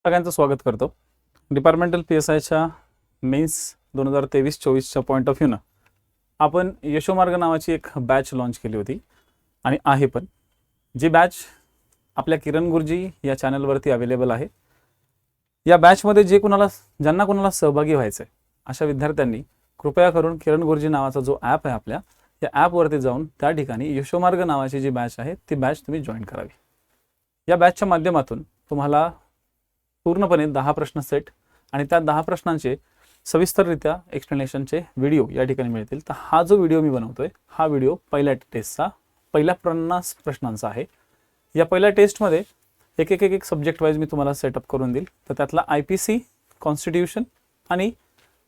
सगळ्यांचं स्वागत करतो. डिपार्टमेंटल PSIच्या मेन्स 2023-24च्या पॉईंट ऑफ व्ह्यूनं आपण यशोमार्ग नावाची एक बॅच लॉन्च केली होती आणि आहे पण जी बॅच आपल्या किरण गुरुजी या चॅनलवरती अवेलेबल आहे. या बॅचमध्ये ज्यांना कोणाला सहभागी व्हायचं आहे अशा विद्यार्थ्यांनी कृपया करून किरण गुरुजी नावाचा जो ॲप आहे आपल्या या ॲपवरती जाऊन त्या ठिकाणी यशोमार्ग नावाची जी बॅच आहे ती बॅच तुम्ही जॉईन करावी. या बॅचच्या माध्यमातून तुम्हाला पूर्णपणे 10 प्रश्न सेट आणि त्या 10 प्रश्नांचे सविस्तररित्या एक्सप्लेनेशनचे व्हिडिओ या ठिकाणी मिळतील. तर हा जो व्हिडिओ मी बनवतोय हा व्हिडिओ पहिल्या टेस्टचा पहिल्या 50 प्रश्नांचा आहे. या पहिल्या टेस्टमध्ये एक सब्जेक्ट वाईज मी तुम्हाला सेटअप करून देईल. तर त्यातला IPC, कॉन्स्टिट्यूशन आणि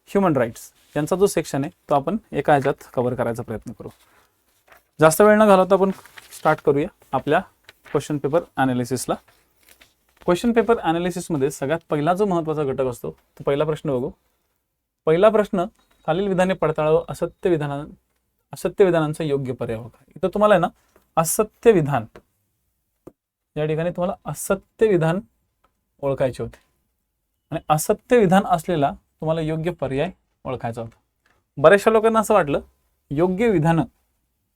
ह्युमन राईट्स यांचा जो सेक्शन आहे तो आपण एका ह्याच्यात कव्हर करायचा प्रयत्न करू. जास्त वेळ न घालवता आपण स्टार्ट करूया आपल्या क्वेश्चन पेपर ॲनालिसिसला. क्वेश्चन पेपर ॲनालिसिसमध्ये सगळ्यात पहिला जो महत्त्वाचा घटक असतो तो पहिला प्रश्न बघू. पहिला प्रश्न, खालील विधाने पडताळावं, असत्य विधानांचा योग्य पर्याय ओळखा. इथं तुम्हाला आहे ना असत्य विधान, या ठिकाणी तुम्हाला असत्य विधान ओळखायचे होते आणि असत्य विधान असलेला तुम्हाला योग्य पर्याय ओळखायचा होता. बऱ्याचशा लोकांना असं वाटलं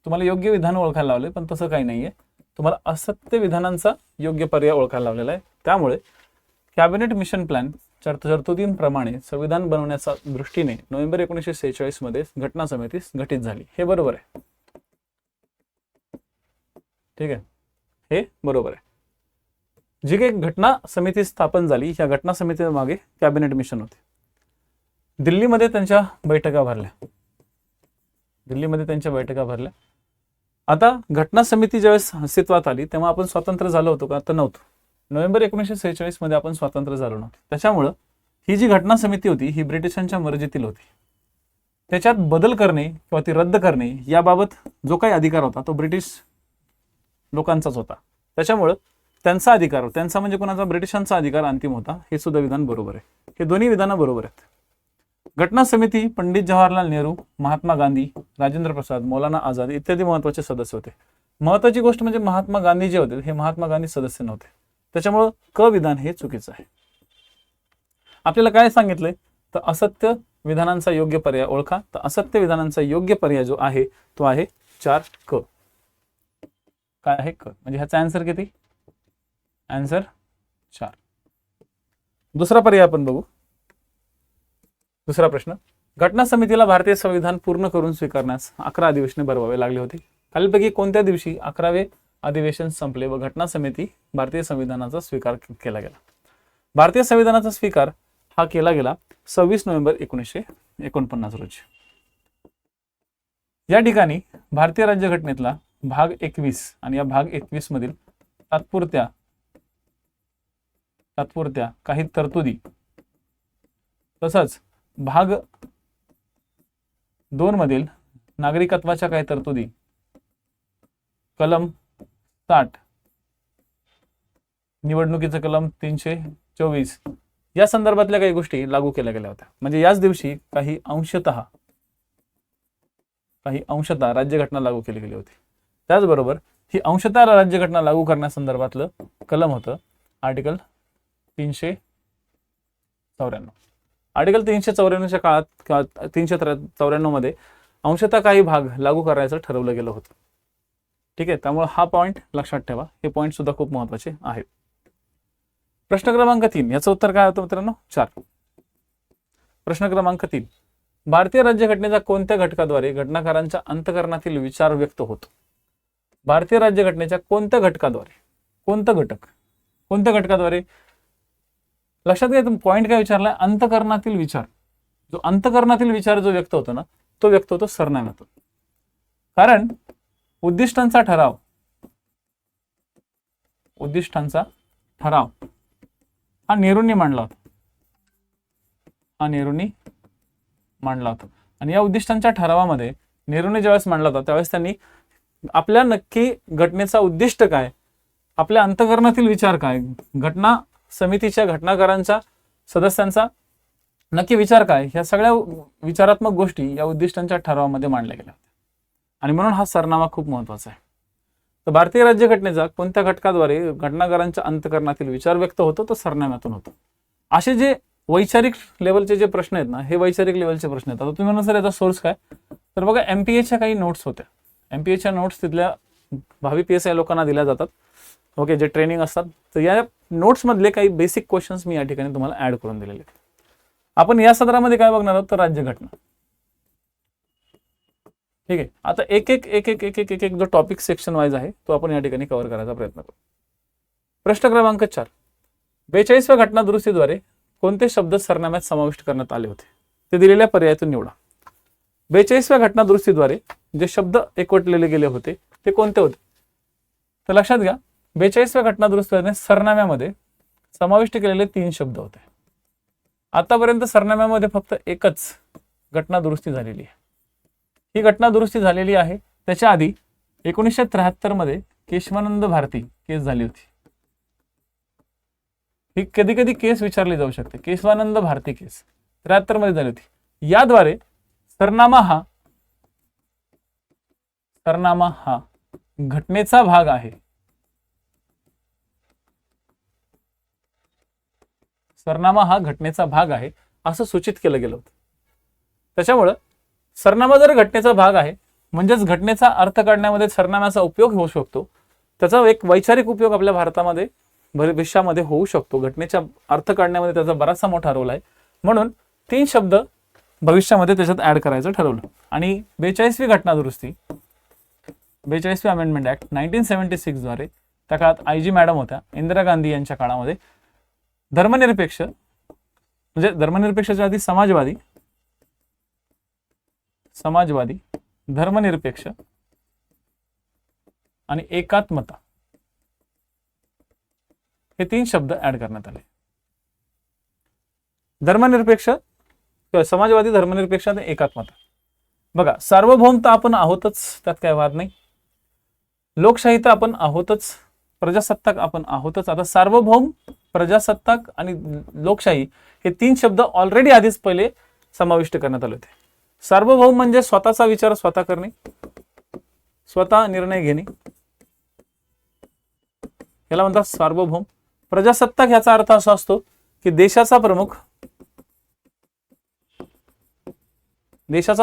तुम्हाला योग्य विधान ओळखायला लावले, पण तसं काही नाहीये. तुम्हाला असत्य विधानांचा योग्य पर्याय ओळखायला लावलेला आहे. त्यामुळे कॅबिनेट मिशन प्लॅन तरतुदींप्रमाणे संविधान बनवण्याच्या दृष्टीने नोव्हेंबर 1946 मध्ये घटना समिती गठीत झाली. हे बरोबर आहे. ठीक आहे, हे बरोबर आहे. जी काही घटना समिती स्थापन झाली या घटना समिती मागे कॅबिनेट मिशन होते. दिल्लीमध्ये त्यांच्या बैठका भरल्या. आता घटना समिती ज्यावेळेस अस्तित्वात आली तेव्हा आपण स्वतंत्र झालो होतो का? तर नव्हतो. नोव्हेंबर 1946 मध्ये आपण स्वतंत्र झालो नव्हतो. त्याच्यामुळं ही जी घटना समिती होती ही ब्रिटिशांच्या मर्जीतील होती. त्याच्यात बदल करणे किंवा ती रद्द करणे याबाबत जो काही अधिकार होता तो ब्रिटिश लोकांचाच होता. त्याच्यामुळं त्यांचा म्हणजे कोणाचा? ब्रिटिशांचा अधिकार अंतिम होता. हे सुद्धा विधान बरोबर आहे. हे दोन्ही विधानं बरोबर आहेत. घटना समिती पंडित जवाहरलाल नेहरू, महात्मा गांधी, राजेंद्र प्रसाद, मौलाना आझाद इत्यादी महत्वाचे सदस्य होते. महत्वाची गोष्ट म्हणजे महात्मा गांधी जे होते हे महात्मा गांधी सदस्य नव्हते. त्याच्यामुळं क विधान हे चुकीचं आहे. आपल्याला काय सांगितलंय? तर असत्य विधानांचा योग्य पर्याय ओळखा. तर असत्य विधानांचा योग्य पर्याय जो आहे तो आहे 4 क. काय आहे? क. म्हणजे ह्याचा आन्सर किती? आन्सर 4. दुसरा पर्याय आपण बघू. दुसरा प्रश्न, घटना समितीला भारतीय संविधान पूर्ण करून स्वीकारण्यास 11 अधिवेशने भरवावे लागले होते. खालीलपैकी कोणत्या दिवशी 11वे अधिवेशन संपले व घटना समिती भारतीय संविधानाचा स्वीकार केला गेला? भारतीय संविधानाचा स्वीकार हा केला गेला 26 नोव्हेंबर 1949 रोजी. या ठिकाणी भारतीय राज्यघटनेतला भाग 21 आणि या भाग 21 मधील तात्पुरत्या काही तरतुदी तसंच भाग 2 मधील नागरिकत्वाच्या काही तरतुदी, कलम 60, निवडणुकीचं कलम 324 या संदर्भातल्या काही गोष्टी लागू केल्या गेल्या होत्या. म्हणजे याच दिवशी काही अंशतः राज्यघटना लागू केली गेली होती. त्याचबरोबर ही अंशतः राज्यघटना लागू करण्यासंदर्भातलं कलम होतं आर्टिकल 394. आर्टिकल 394च्या काळात किंवा 394 मध्ये अंशतः काही भाग लागू करायचं ठरवलं गेलं होतं. ठीक आहे, त्यामुळे हा पॉईंट लक्षात ठेवा. हे पॉईंट सुद्धा खूप महत्वाचे आहेत. प्रश्न क्रमांक 3 याचं उत्तर काय होतं मित्रांनो? 4. प्रश्न क्रमांक 3, भारतीय राज्यघटनेच्या कोणत्या घटकाद्वारे घटनाकारांच्या अंतःकरणातील विचार व्यक्त होतो? भारतीय राज्यघटनेच्या कोणत्या घटकाद्वारे? कोणत्या घटकाद्वारे? लक्षात घ्या, पॉईंट काय विचारलाय? अंतःकरणातील विचार. जो अंतःकरणातील विचार जो व्यक्त होतो ना तो व्यक्त होतो सरनाम्यातून. कारण उद्दिष्टांचा ठराव हा नेहरूंनी मांडला होता. आणि या उद्दिष्टांच्या ठरावामध्ये नेहरूंनी ज्यावेळेस मांडला होता त्यावेळेस त्यांनी आपल्या नक्की घटनेचा उद्दिष्ट काय, आपल्या अंतःकरणातील विचार काय, घटना समितीच्या घटनाकारांच्या सदस्यांचा नक्की विचार काय, ह्या सगळ्या विचारात्मक गोष्टी या उद्दिष्टांच्या ठरावामध्ये मांडल्या गेल्या होत्या. आणि म्हणून हा सरनामा खूप महत्वाचा आहे. तर भारतीय राज्यघटनेचा कोणत्या घटकाद्वारे घटनाकारांच्या अंतःकरणातील विचार व्यक्त होतो? तो सरनाम्यातून होतो. असे जे वैचारिक लेवलचे जे प्रश्न आहेत ना, हे वैचारिक लेवलचे प्रश्न आहेत. आता तुम्ही म्हणा सर याचा सोर्स काय, तर बघा MPAच्या काही नोट्स होत्या. MPAच्या नोट्स तिथल्या भावी PSI लोकांना दिल्या जातात, ओके, जे ट्रेनिंग असतात. तर या नोट्समधले काही बेसिक क्वेश्चन्स मी या ठिकाणी तुम्हाला ऍड करून दिलेले आहेत. आपण या सदरामध्ये काय बघणार आहोत, तर राज्यघटना. ठीक आहे. आता एक एक एक एक एक एक एक एक जो टॉपिक सेक्शन वाईज आहे तो आपण या ठिकाणी कव्हर करायचा प्रयत्न करू. प्रश्न क्रमांक 4, 42व्या घटना दुरुस्तीद्वारे कोणते शब्द सरनाम्यात समाविष्ट करण्यात आले होते, ते दिलेल्या पर्यायातून निवडा. 42व्या घटना दुरुस्तीद्वारे जे शब्द एकवटलेले गेले होते ते कोणते होते, तर लक्षात घ्या 42व्या घटना दुरुस्तीद्वारे सरनाम्यामध्ये समाविष्ट केलेले 3 शब्द होते. आतापर्यंत सरनाम्यामध्ये फक्त एकच घटना दुरुस्ती झालेली आहे. ही घटना दुरुस्ती झालेली आहे. त्याच्या आधी 1973 मध्ये केशवानंद भारती केस झाली होती. ही कधी कधी केस विचारली जाऊ शकते. केशवानंद भारती केस 73 मध्ये झाली होती. याद्वारे सरनामा हा घटनेचा भाग आहे. सरनामा हा घटनेचा भाग आहे असं सूचित केलं गेलं होतं. त्याच्यामुळं सरनामा जर घटनेचा भाग आहे म्हणजेच घटनेचा अर्थ काढण्यामध्ये सरनाम्याचा उपयोग होऊ शकतो. त्याचा एक वैचारिक उपयोग आपल्या भारतामध्ये भविष्यामध्ये होऊ शकतो. घटनेचा अर्थ काढण्यामध्ये त्याचा बराचसा मोठा रोल आहे. म्हणून 3 शब्द भविष्यामध्ये त्याच्यात ऍड करायचं ठरवलं. आणि 42वी घटना दुरुस्ती, 42वी अमेंडमेंट ऍक्ट 1976 द्वारे त्या काळात IG मॅडम होत्या, इंदिरा गांधी यांच्या काळामध्ये धर्मनिरपेक्ष म्हणजे धर्मनिरपेक्षाच्या आधी समाजवादी, धर्मनिरपेक्ष आणि एकात्मता हे 3 शब्द ऍड करण्यात आले. धर्मनिरपेक्ष, समाजवादी, धर्मनिरपेक्ष आणि एकात्मता. बघा सार्वभौम तर आपण आहोतच, त्यात काय वाद नाही. लोकशाही तर आपण आहोतच, प्रजासत्ताक आपण आहोतच. आता सार्वभौम, प्रजासत्ताक आणि लोकशाही हे 3 शब्द ऑलरेडी आधीच पहिले समाविष्ट करण्यात आले होते. सार्वभौम म्हणजे स्वतःचा विचार स्वतः करणे, स्वतः निर्णय घेणे, याला म्हणतात सार्वभौम. प्रजासत्ताक याचा अर्थ असा असतो की देशाचा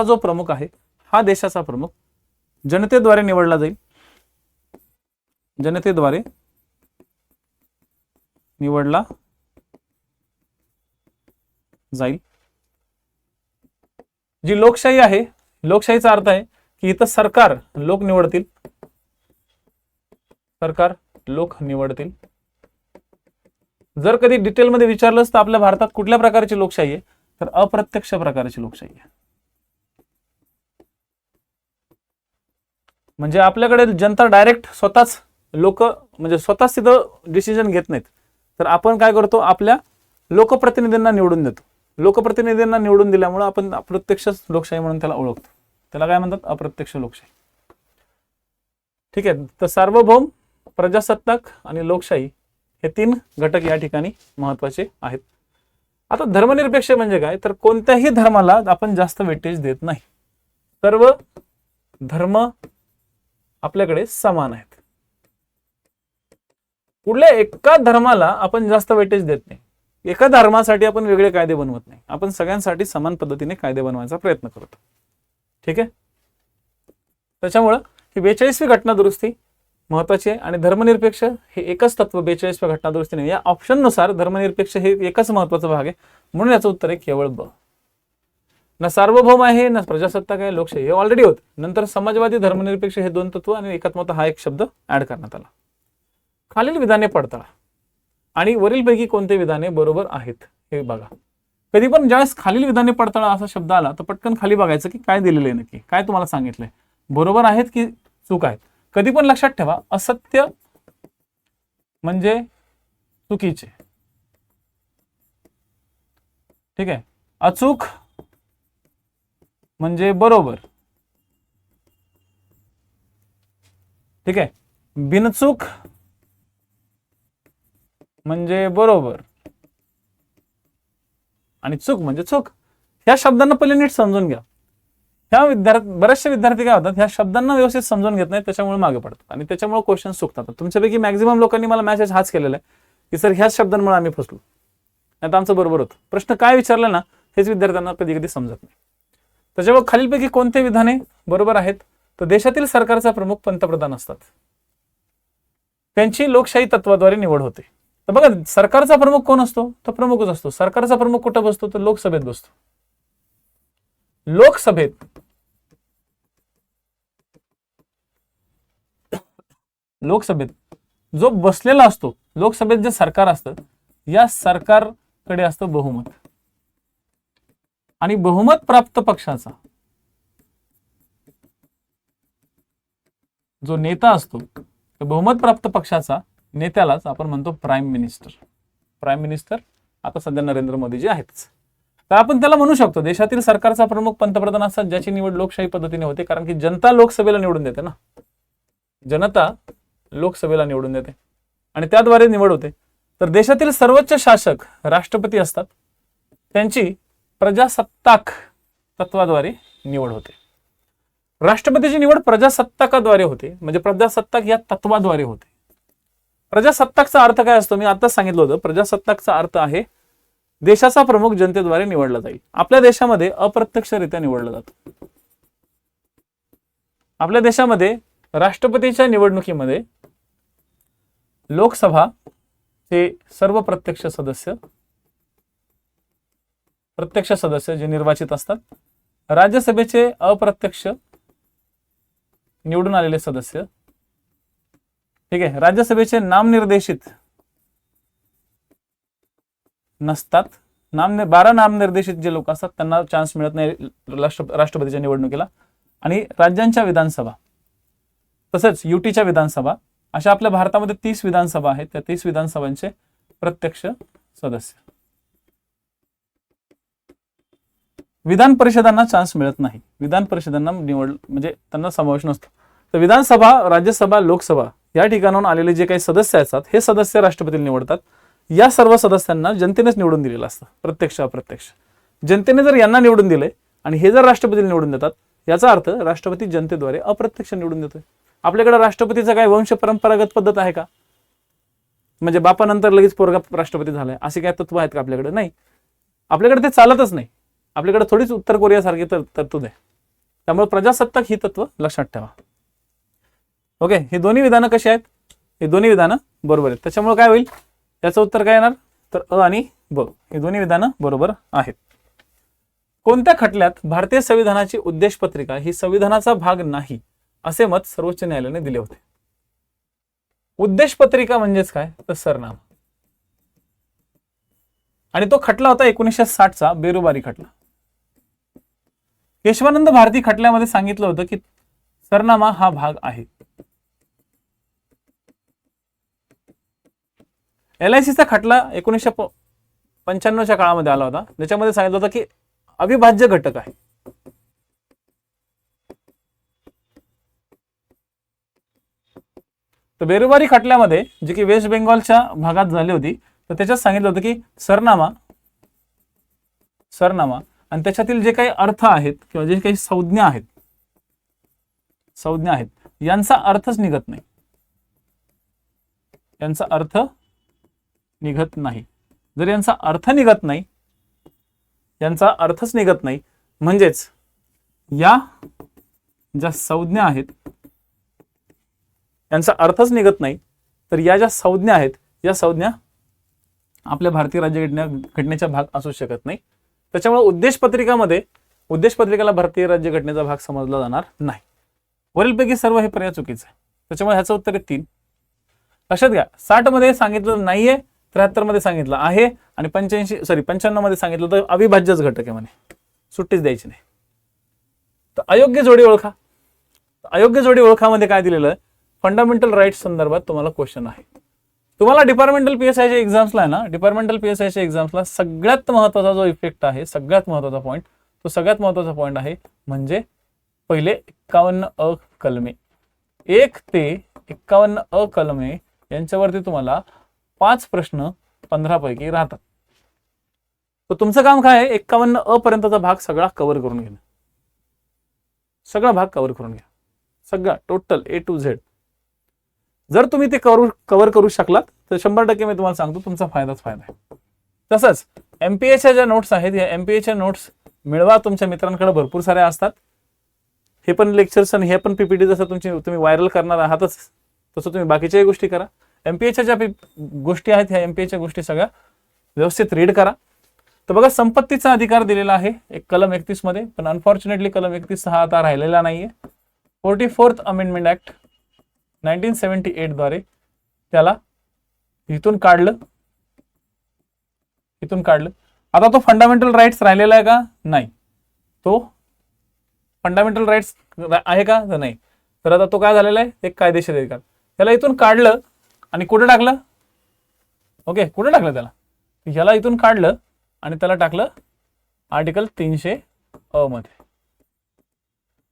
जो प्रमुख आहे हा देशाचा प्रमुख जनतेद्वारे निवडला जाईल. जनतेद्वारे निवडला जाईल. जी लोकशाही आहे, लोकशाहीचा अर्थ आहे की इथं सरकार लोक निवडतील, सरकार लोक निवडतील. जर कधी डिटेलमध्ये विचारलं तर आपल्या भारतात कुठल्या प्रकारची लोकशाही आहे, तर अप्रत्यक्ष प्रकारची लोकशाही आहे. म्हणजे आपल्याकडे जनता डायरेक्ट स्वतःच म्हणजे स्वतःच तिथं डिसिजन घेत नाहीत, तर आपण काय करतो, आपल्या लोकप्रतिनिधींना निवडून देतो. लोकप्रतिनिधींना निवडून दिल्यामुळे आपण अप्रत्यक्ष लोकशाही म्हणून त्याला ओळखतो. त्याला काय म्हणतात, अप्रत्यक्ष लोकशाही. ठीक आहे. तर सार्वभौम, प्रजासत्ताक आणि लोकशाही हे 3 घटक या ठिकाणी महत्वाचे आहेत. आता धर्मनिरपेक्ष म्हणजे काय, तर कोणत्याही धर्माला आपण जास्त वेटेज देत नाही. सर्व धर्म आपल्याकडे समान आहेत. कुठल्या एका धर्माला आपण जास्त वेटेज देत नाही. एका धर्मासाठी आपण वेगळे कायदे बनवत नाही. आपण सगळ्यांसाठी समान पद्धतीने कायदे बनवायचा प्रयत्न करतो. ठीक आहे. त्याच्यामुळं ही 42वी घटना दुरुस्ती महत्वाची आहे. आणि धर्मनिरपेक्ष हे एकच तत्व 42व्या घटना दुरुस्तीने, या ऑप्शननुसार धर्मनिरपेक्ष हे एकच महत्वाचा भाग आहे. म्हणून याचं उत्तर आहे केवळ ब. ना सार्वभौम आहे, ना प्रजासत्ताक आहे, लोकशाही हे ऑलरेडी होत. नंतर समाजवादी, धर्मनिरपेक्ष हे 2 तत्व आणि एकात्मता हा एक शब्द ऍड करण्यात आला. खालील विधाने पडताळा आणि वरीलपैकी कोणते विधाने बरोबर आहेत हे बघा. कधी पण ज्यावेळेस खालील विधाने पडताळा असा शब्द आला तर पटकन खाली बघायचं की काय दिलेलं आहे, नक्की काय तुम्हाला सांगितलंय, बरोबर आहेत की चूक आहेत. कधी पण लक्षात ठेवा, असत्य म्हणजे चुकीचे, ठीक आहे. अचूक म्हणजे बरोबर, ठीक आहे. बिनचूक म्हणजे बरोबर आणि चूक म्हणजे चूक. ह्या शब्दांना पहिले नीट समजून घ्या. बरेचसे विद्यार्थी काय होतात, ह्या शब्दांना व्यवस्थित समजून घेत नाही, त्याच्यामुळे मागे पडतात आणि त्याच्यामुळे क्वेश्चन चुकतात. तुमच्यापैकी मॅक्झिमम लोकांनी मला मेसेज हाच केलेला आहे की सर ह्याच शब्दांमुळे आम्ही फसलो. नाही तर आमचं बरोबर होतं. प्रश्न काय विचारला ना हेच विद्यार्थ्यांना कधी कधी समजत नाही. त्याच्यामुळे खालीलपैकी कोणते विधाने बरोबर आहेत? तर देशातील सरकारचा प्रमुख पंतप्रधान असतात, त्यांची लोकशाही तत्वाद्वारे निवड होते. तर बघा, सरकारचा प्रमुख कोण असतो? तर प्रमुखच असतो. सरकारचा प्रमुख कुठं बसतो? तर लोकसभेत बसतो. लोकसभेत जो बसलेला असतो, लोकसभेत जे सरकार असतं, या सरकारकडे असतं बहुमत. आणि बहुमत प्राप्त पक्षाचा जो नेता असतो, बहुमत प्राप्त पक्षाचा नेत्यालाच आपण म्हणतो प्राईम मिनिस्टर. प्राईम मिनिस्टर आता सध्या नरेंद्र मोदीजी आहेतच. तर आपण त्याला म्हणू शकतो देशातील सरकारचा प्रमुख पंतप्रधान असतात, ज्याची निवड लोकशाही पद्धतीने होते, कारण की जनता लोकसभेला निवडून देते ना. जनता लोकसभेला निवडून देते आणि त्याद्वारे निवड होते. तर देशातील सर्वोच्च शासक राष्ट्रपती असतात, त्यांची प्रजासत्ताक तत्वाद्वारे निवड होते. राष्ट्रपतीची निवड प्रजासत्ताकाद्वारे होते, म्हणजे प्रजासत्ताक या तत्वाद्वारे होते. प्रजासत्ताकचा अर्थ काय असतो? मी आताच सांगितलं होतं. प्रजासत्ताकचा अर्थ आहे देशाचा प्रमुख जनतेद्वारे निवडला जाईल. आपल्या देशामध्ये अप्रत्यक्षरित्या निवडला जातो. आपल्या देशामध्ये राष्ट्रपतीच्या निवडणुकीमध्ये लोकसभा चे सर्व प्रत्यक्ष सदस्य जे निर्वाचित असतात, राज्यसभेचे अप्रत्यक्ष निवडून आलेले सदस्य, ठीक आहे, राज्यसभेचे नामनिर्देशित नसतात. 12 नामनिर्देशित जे लोक असतात त्यांना चान्स मिळत नाही राष्ट्रपतीच्या निवडणुकीला. आणि राज्यांच्या विधानसभा तसंच युटीच्या विधानसभा, अशा आपल्या भारतामध्ये 30 विधानसभा आहेत. त्या 30 विधानसभांचे प्रत्यक्ष सदस्य. विधान परिषदांना चान्स मिळत नाही. विधान परिषदांना निवड म्हणजे त्यांना समावेश नसतो. तर विधानसभा, राज्यसभा, लोकसभा या ठिकाणाहून आलेले जे काही सदस्य असतात, हे सदस्य राष्ट्रपतीला निवडतात. या सर्व सदस्यांना जनतेनेच निवडून दिलेलं असतं, प्रत्यक्ष अप्रत्यक्ष. जनतेने जर यांना निवडून दिले आणि हे जर राष्ट्रपतीला निवडून देतात, याचा अर्थ राष्ट्रपती जनतेद्वारे अप्रत्यक्ष निवडून देतोय. आपल्याकडे राष्ट्रपतीचा काय वंश परंपरागत पद्धत आहे का? म्हणजे बापानंतर लगेच पोरगा राष्ट्रपती झालाय असे काय तत्व आहेत का आपल्याकडे? नाही, आपल्याकडे ते चालतच नाही. आपल्याकडे थोडीच उत्तर कोरियासारखी तरतूद आहे. त्यामुळे प्रजासत्ताक ही तत्व लक्षात ठेवा. ओके, हे दोन्ही विधानं कशी आहेत? हे दोन्ही विधानं बरोबर आहेत. त्याच्यामुळे काय होईल? याचं उत्तर काय येणार? तर अ आणि ब हे दोन्ही विधानं बरोबर आहेत. कोणत्या खटल्यात भारतीय संविधानाची उद्देश पत्रिका ही संविधानाचा भाग नाही असे मत सर्वोच्च न्यायालयाने दिले होते? उद्देश पत्रिका म्हणजेच काय? तर सरनामा. आणि तो खटला होता 1960चा बेरुबारी खटला. केशवानंद भारती खटल्यामध्ये सांगितलं होतं की सरनामा हा भाग आहे. LICचा खटला 1995च्या काळामध्ये आला होता, ज्याच्यामध्ये सांगितलं होतं की अविभाज्य घटक आहे. तर बेरुबारी खटल्यामध्ये जे की वेस्ट बेंगॉलच्या भागात झाली होती, तर त्याच्यात सांगितलं होतं की सरनामा आणि त्याच्यातील जे काही अर्थ आहेत किंवा जे काही संज्ञा आहेत यांचा अर्थच निघत नाही. यांचा अर्थ निघत नाही. जर यांचा अर्थ निघत नाही, यांचा अर्थच निघत नाही, म्हणजेच या ज्या संज्ञा आहेत यांचा अर्थच निघत नाही, तर या ज्या संज्ञा आहेत या संज्ञा आपल्या भारतीय राज्यघटनेचा भाग असू शकत नाही. त्याच्यामुळे उद्देश पत्रिकेला भारतीय राज्यघटनेचा भाग समजला जाणार नाही. वरीलपैकी सर्व हे पर्याय चुकीचं आहे. त्याच्यामुळे ह्याचं उत्तर आहे 3. लक्षात घ्या, 60 मध्ये सांगितलं नाहीये, 73 मध्ये सांगितलं आहे आणि 95 मध्ये सांगितलं तर अविभाज्यच घटक आहे म्हणे, सुट्टीच द्यायची नाही. तर अयोग्य जोडी ओळखा. अयोग्य जोडी ओळखामध्ये काय दिलेलं आहे? फंडामेंटल राईट्स संदर्भात तुम्हाला क्वेश्चन आहे. तुम्हाला डिपार्टमेंटल PSIच्या एक्झाम्सला आहे ना, डिपार्टमेंटल PSIच्या एक्झाम्सला सगळ्यात महत्त्वाचा जो इफेक्ट आहे, सगळ्यात महत्त्वाचा पॉईंट आहे म्हणजे पहिले 51 अ कलमे, 1 ते 51 अ कलमे यांच्यावरती तुम्हाला 5 प्रश्न 15 पैकी राहतात. तर तुमचं काम काय आहे? 51 अ पर्यंतचा भाग सगळा कव्हर करून घेणं. सगळा भाग कव्हर करून घ्या, सगळा टोटल A to Z. जर तुम्ही ते कव्हर करू शकलात तर 100% मी तुम्हाला सांगतो तुमचा फायदाच फायदा आहे. तसंच MPAच्या ज्या नोट्स आहेत या MPAच्या नोट्स मिळवा, तुमच्या मित्रांकडे भरपूर साऱ्या असतात. हे पण लेक्चर्स आणि हे पण PPT जसं तुम्ही व्हायरल करणार आहातच तसं तुम्ही बाकीच्याही गोष्टी करा. MPAच्या ज्या गोष्टी आहेत ह्या MPAच्या गोष्टी सगळ्या व्यवस्थित रीड करा. तर बघा, संपत्तीचा अधिकार दिलेला आहे एक कलम 31 मध्ये, पण अनफॉर्च्युनेटली कलम 31 हा आता राहिलेला नाहीये. 44th अमेंडमेंट ऍक्ट 1978 द्वारे त्याला इथून काढलं. आता तो फंडामेंटल राईट्स राहिलेला आहे का? नाही. तो फंडामेंटल राईट्स आहे का? तर नाही. तर आता तो काय झालेला आहे? एक कायदेशीर अधिकार. त्याला इथून काढलं आणि कुठे टाकलं? ओके, कुठे टाकलं त्याला? याला इथून काढलं आणि त्याला टाकलं आर्टिकल 300 मध्ये,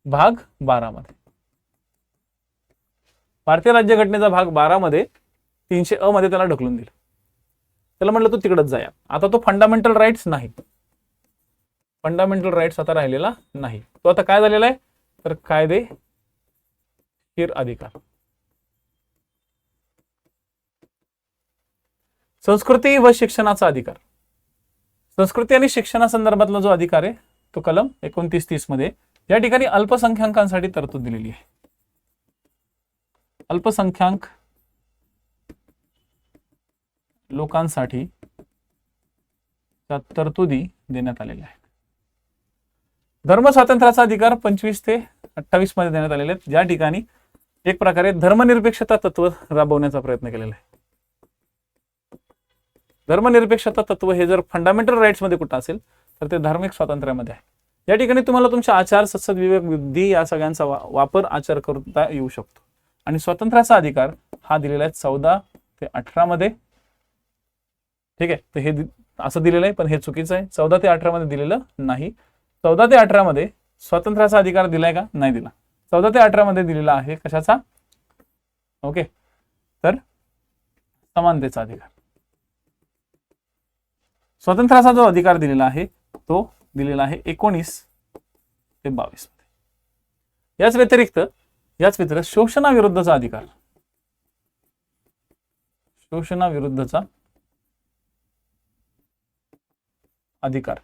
भाग 12 मध्ये. भारतीय राज्यघटनेचा भाग 12 मध्ये 300 मध्ये त्याला ढकलून दिलं. त्याला म्हटलं तू तिकडच जाया. आता तो फंडामेंटल राईट्स नाही, फंडामेंटल राईट्स आता राहिलेला नाही. तो आता काय झालेला आहे? तर कायदेशीर अधिकार. संस्कृती व शिक्षणाचा अधिकार. संस्कृती आणि शिक्षणासंदर्भातला जो अधिकार आहे तो कलम 29-30 मध्ये या ठिकाणी अल्पसंख्याकांसाठी तरतूद दिलेली आहे. अल्पसंख्याक लोकांसाठी तरतुदी देण्यात आलेल्या आहेत. धर्म स्वातंत्र्याचा अधिकार 25 ते 28 मध्ये देण्यात आलेले आहेत, ज्या ठिकाणी एक प्रकारे धर्मनिरपेक्षता तत्व राबवण्याचा प्रयत्न केलेला आहे. धर्मनिरपेक्षता तत्व हे जर फंडामेंटल राईट्स मध्ये कुठं असेल तर ते धार्मिक स्वातंत्र्यामध्ये आहे. या ठिकाणी तुम्हाला तुमच्या आचार, सत्सद, विवेक, बुद्धी या सगळ्यांचा वापर आचार करता येऊ शकतो. आणि स्वातंत्र्याचा अधिकार हा दिलेला आहे 14 ते 18 मध्ये. ठीक आहे, तर हे असं दिलेलं आहे, पण हे चुकीचं आहे. 14 ते 18 मध्ये दिलेलं नाही. 14 ते 18 मध्ये स्वातंत्र्याचा अधिकार दिलाय का? नाही दिला. 14 ते 18 मध्ये दिलेला आहे कशाचा? ओके, तर समानतेचा अधिकार. स्वातंत्र्याचा जो अधिकार दिलेला आहे तो दिलेला आहे 19 ते 22 मध्ये. याच व्यतिरिक्त शोषणाविरुद्धचा अधिकार. शोषणाविरुद्धचा अधिकार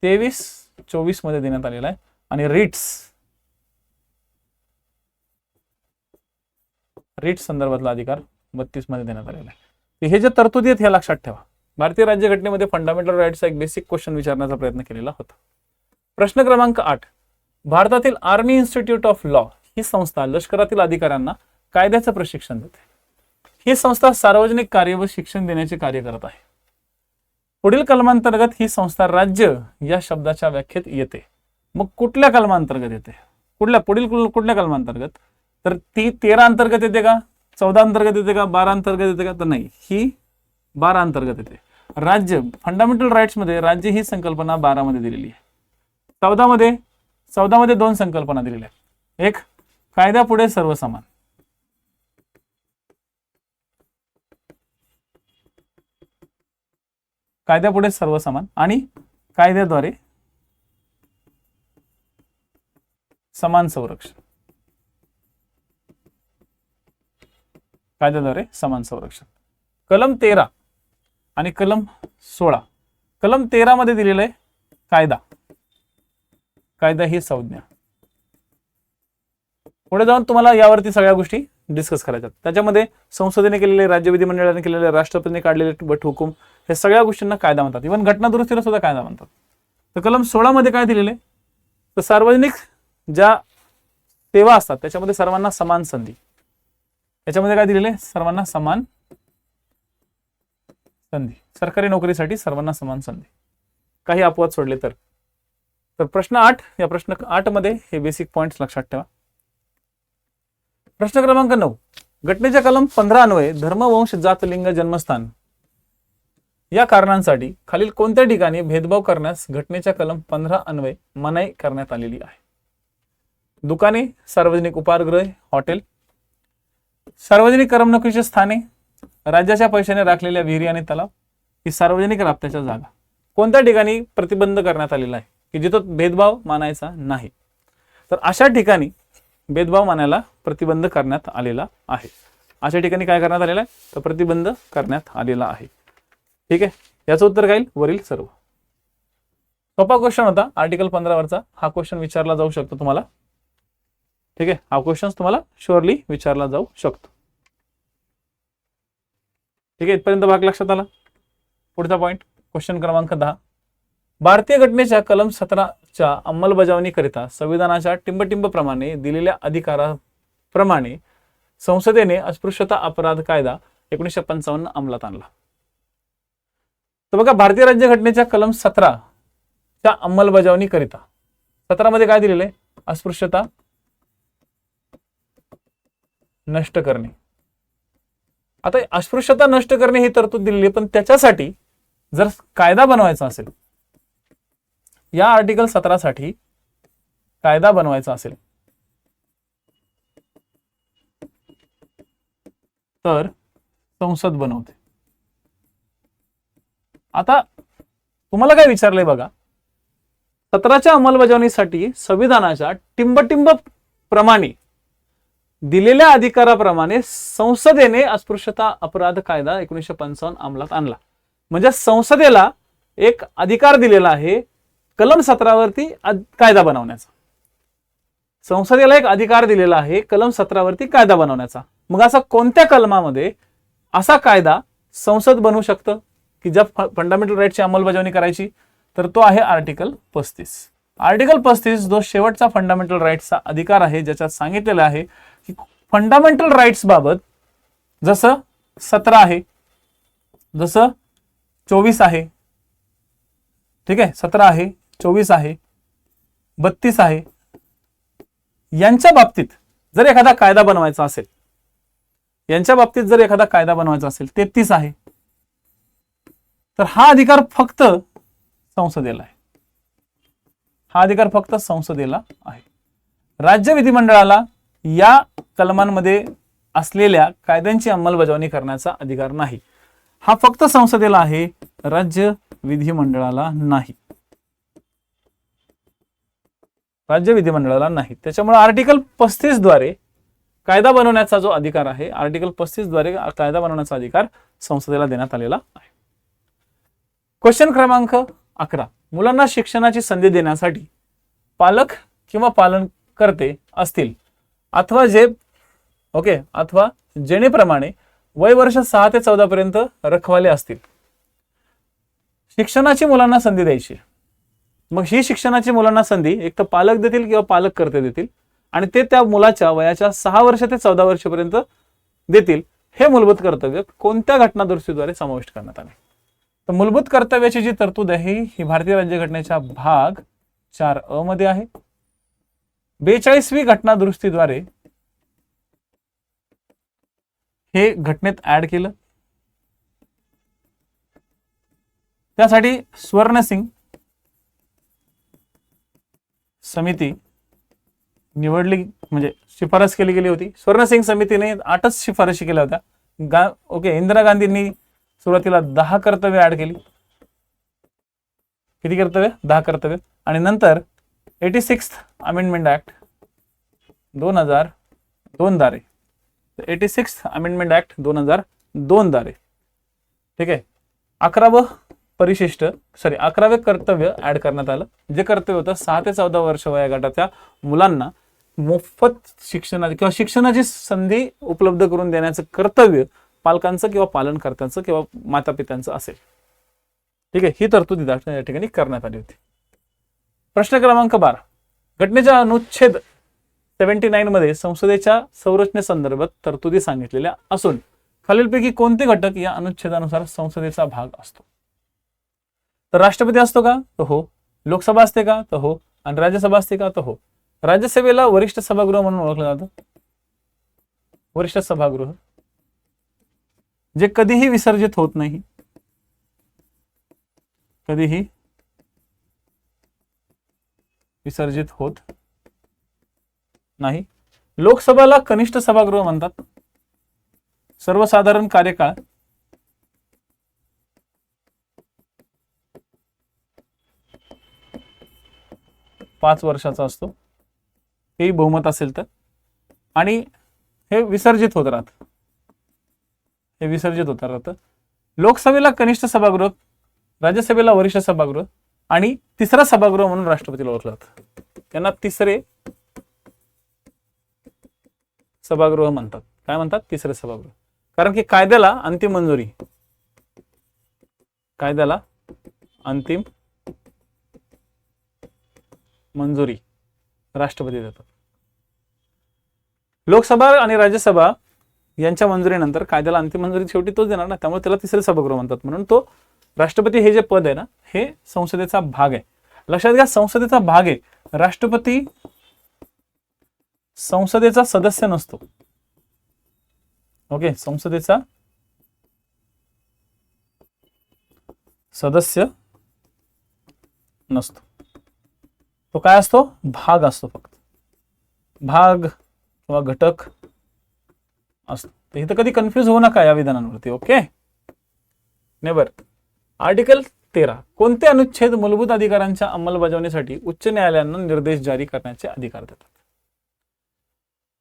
23-24 मध्ये देण्यात आलेला आहे. आणि रिट्स संदर्भातला अधिकार 32 मध्ये देण्यात आलेला आहे. हे जे तरतुदी आहेत हे लक्षात ठेवा. भारतीय राज्यघटनेमध्ये फंडामेंटल राईट्सचा एक बेसिक क्वेश्चन विचारण्याचा प्रयत्न केलेला होता. प्रश्न क्रमांक 8. भारतातील आर्मी इन्स्टिट्यूट ऑफ लॉ ही संस्था लष्करातील अधिकाऱ्यांना कायद्याचं प्रशिक्षण देते. ही संस्था सार्वजनिक कार्य व शिक्षण देण्याचे कार्य करत आहे. पुढील कलमांतर्गत ही संस्था राज्य या शब्दाच्या व्याख्येत येते. मग कुठल्या कलमांतर्गत येते? कुठल्या कलमांतर्गत? तर ती 13 अंतर्गत येते का? 14 अंतर्गत येते का? 12 अंतर्गत येते का? तर नाही, ही 12 अंतर्गत येते. राज्य, फंडामेंटल राईट्स मध्ये राज्य ही संकल्पना 12 मध्ये दिलेली आहे. 14 मध्ये 2 संकल्पना दिलेल्या आहेत. एक, कायद्यापुढे सर्व समान. कायद्यापुढे सर्व समान आणि कायद्याद्वारे समान संरक्षण. कायद्याद्वारे समान संरक्षण. कलम 13 आणि कलम 16. कलम 13 मध्ये दिलेलं आहे कायदा ही संज्ञा. पुढे जाऊन तुम्हाला यावरती सगळ्या गोष्टी डिस्कस करायच्यात. त्याच्यामध्ये संसदेने केलेले, राज्य विधिमंडळाने केलेले, राष्ट्रपतीने काढलेले वट हुकूम, हे सगळ्या गोष्टींना कायदा म्हणतात. इव्हन घटना दुरुस्तीला सुद्धा कायदा म्हणतात. तर कलम 16 मध्ये काय दिलेले? तर सार्वजनिक ज्या सेवा असतात त्याच्यामध्ये सर्वांना समान संधी. याच्यामध्ये काय दिलेले? सर्वांना समान संधी. सरकारी नोकरीसाठी सर्वांना समान संधी. काही अपवाद सोडले तर. प्रश्न 8, या प्रश्न 8 मध्ये हे बेसिक पॉइंट्स लक्षात ठेवा. प्रश्न क्रमांक 9. घटनेच्या कलम 15 अन्वये धर्म, वंश, जात, लिंग, जन्मस्थान या कारणांसाठी खालील कोणत्या ठिकाणी भेदभाव करण्यास घटनेच्या कलम 15 अन्वये मनाई करण्यात आलेली आहे? दुकाने, सार्वजनिक उपाहारगृहे, हॉटेल, सार्वजनिक करमणुकीची स्थाने, राज्याच्या पैशाने राखलेल्या विहिरी आणि तलाव, ही सार्वजनिक राबत्याच्या जागा. कोणत्या ठिकाणी प्रतिबंध करण्यात आलेला आहे की जिथं भेदभाव मानायचा नाही? तर अशा ठिकाणी भेदभाव मानायला प्रतिबंध करण्यात आलेला आहे. अशा ठिकाणी काय करण्यात आलेलं आहे, तर प्रतिबंध करण्यात आलेला आहे. ठीक आहे, याचं उत्तर काय येईल, वरील सर्व. सोपा क्वेश्चन होता आर्टिकल 15 वरचा. हा क्वेश्चन विचारला जाऊ शकतो तुम्हाला. ठीक आहे, हा क्वेश्चन तुम्हाला शुअरली विचारला जाऊ शकतो. ठीक आहे, इथपर्यंत भाग लक्षात आला. पुढचा पॉइंट, क्वेश्चन क्रमांक 10. भारतीय घटनेच्या कलम 17च्या अंमलबजावणीकरिता संविधानाच्या टिंबटिंबप्रमाणे दिलेल्या अधिकाराप्रमाणे संसदेने अस्पृश्यता अपराध कायदा 1955 अंमलात आणला. तर बघा, भारतीय राज्यघटनेच्या कलम 17च्या अंमलबजावणीकरिता 17 मध्ये काय दिलेलं आहे, अस्पृश्यता नष्ट करणे. आता अस्पृश्यता नष्ट करणे ही तरतूद दिलेली आहे, पण त्याच्यासाठी जर कायदा बनवायचा असेल, या आर्टिकल 17 साठी कायदा बनवायचा असेल, तर संसद बनवते. आता तुम्हाला काय विचारलंय बघा, 17च्या अंमलबजावणीसाठी संविधानाच्या टिंबटिंब प्रमाणे दिलेल्या अधिकाराप्रमाणे संसदेने अस्पृश्यता अपराध कायदा 1955 अंमलात आणला. म्हणजे संसदेला एक अधिकार दिलेला आहे कलम 17 वरती कायदा बनवण्याचा. संसदेला एक अधिकार दिलेला आहे कलम 17 वरती कायदा बनवण्याचा. मग असा कोणत्या कलमामध्ये असा कायदा संसद बनवू शकतं की ज्या फंडामेंटल राईटची अंमलबजावणी करायची, तर तो आहे आर्टिकल 35. आर्टिकल 35 जो शेवटचा फंडामेंटल राईट्सचा अधिकार आहे, ज्याच्यात सांगितलेलं आहे की फंडामेंटल राईट्स बाबत जसं 17 आहे, जसं 24 आहे, ठीक आहे, 17 आहे, 24 आहे, 32 आहे, यांच्या बाबतीत जर एखादा कायदा बनवायचा असेल, यांच्या बाबतीत जर एखादा कायदा बनवायचा असेल, 33 आहे, तर हा अधिकार फक्त संसदेला आहे. हा अधिकार फक्त संसदेला आहे. राज्य विधिमंडळाला या कलमांमध्ये असलेल्या कायद्यांची अंमलबजावणी करण्याचा अधिकार नाही. हा फक्त संसदेला आहे, राज्य विधिमंडळाला नाही. राज्य विधिमंडळाला नाही. त्याच्यामुळे आर्टिकल 35 द्वारे कायदा बनवण्याचा जो अधिकार आहे, आर्टिकल 35 द्वारे कायदा बनवण्याचा अधिकार संसदेला देण्यात आलेला आहे. क्वेश्चन क्रमांक 11. मुलांना शिक्षणाची संधी देण्यासाठी पालक किंवा पालनकर्ते असतील अथवा अथवा जेणेप्रमाणे वय वर्ष 6 ते 14 पर्यंत रखवाले असतील, शिक्षणाची मुलांना संधी द्यायची. मग ही शिक्षणाची मुलांना संधी एक तर पालक देतील किंवा पालककर्ते देतील, आणि ते त्या मुलाच्या वयाच्या 6 वर्ष ते 14 वर्षापर्यंत देतील. हे मूलभूत कर्तव्य कोणत्या घटनादुरुस्तीद्वारे समाविष्ट करण्यात आले? तर मूलभूत कर्तव्याची जी तरतूद आहे ही भारतीय राज्यघटनेच्या भाग 4 मध्ये आहे. 42वी घटनादुरुस्तीद्वारे हे घटनेत ऍड केलं. त्यासाठी स्वर्णसिंग समिती निवडली, म्हणजे शिफारस केली गेली होती. स्वर्णसिंग समितीने 8च शिफारशी केल्या होत्या. इंदिरा गांधींनी सुरुवातीला 10 कर्तव्य ऍड केली. किती कर्तव्य? 10 कर्तव्य. आणि नंतर 86th अमेंडमेंट ऍक्ट 2002 द्वारे, 86th अमेंडमेंट ऍक्ट 2002 द्वारे, ठीक आहे, 11वे कर्तव्य ऍड करण्यात आलं. जे कर्तव्य होतं 6 ते 14 वर्ष वयोगटाच्या मुलांना मोफत शिक्षणाची किंवा शिक्षणाची संधी उपलब्ध करून देण्याचं कर्तव्य पालकांचं किंवा पालनकर्त्यांचं किंवा माता पित्यांचं असेल. ठीक आहे, ही तरतूद या ठिकाणी करण्यात आली होती. प्रश्न क्रमांक 12. घटनेच्या अनुच्छेद 79 मध्ये संसदेच्या संरचनेसंदर्भात तरतुदी सांगितलेल्या असून खालीलपैकी कोणते घटक या अनुच्छेदानुसार संसदेचा भाग असतो? तर राष्ट्रपती असतो का? तर हो. लोकसभा असते का? तर हो. आणि राज्यसभा असते का? तर हो. राज्यसभेला वरिष्ठ सभागृह म्हणून ओळखलं जातं. वरिष्ठ सभागृह जे कधीही विसर्जित होत नाही, कधीही विसर्जित होत नाही. लोकसभेला कनिष्ठ सभागृह म्हणतात. सर्वसाधारण कार्यकाळ 5 वर्षाचा असतो, हेही बहुमत असेल तर, आणि हे विसर्जित होत राहत. हे विसर्जित होतं राहतं. लोकसभेला कनिष्ठ सभागृह, राज्यसभेला वरिष्ठ सभागृह आणि तिसरा सभागृह म्हणून राष्ट्रपतीला ओळखलं जातं. त्यांना तिसरे सभागृह म्हणतात. काय म्हणतात? तिसरे सभागृह. कारण की कायद्याला अंतिम मंजुरी, कायद्याला अंतिम मंजुरी राष्ट्रपती देतात. लोकसभा आणि राज्यसभा यांच्या मंजुरीनंतर कायद्याला अंतिम मंजुरी शेवटी तोच देणार ना, त्यामुळे त्याला तिसरे सभागृह म्हणतात. म्हणून तो राष्ट्रपती हे जे पद आहे ना, हे संसदेचा भाग आहे. लक्षात घ्या, संसदेचा भाग आहे. राष्ट्रपती संसदेचा सदस्य नसतो. ओके, संसदेचा सदस्य नसतो. तो काय असतो? भाग असतो, फक्त भाग किंवा घटक असतो. तर इथं कधी कन्फ्युज होऊ नका या विधानांवरती. Okay, never. आर्टिकल 13, कोणते अनुच्छेद मूलभूत अधिकारांच्या अंमलबजावणीसाठी उच्च न्यायालयांना निर्देश जारी करण्याचे अधिकार देतात?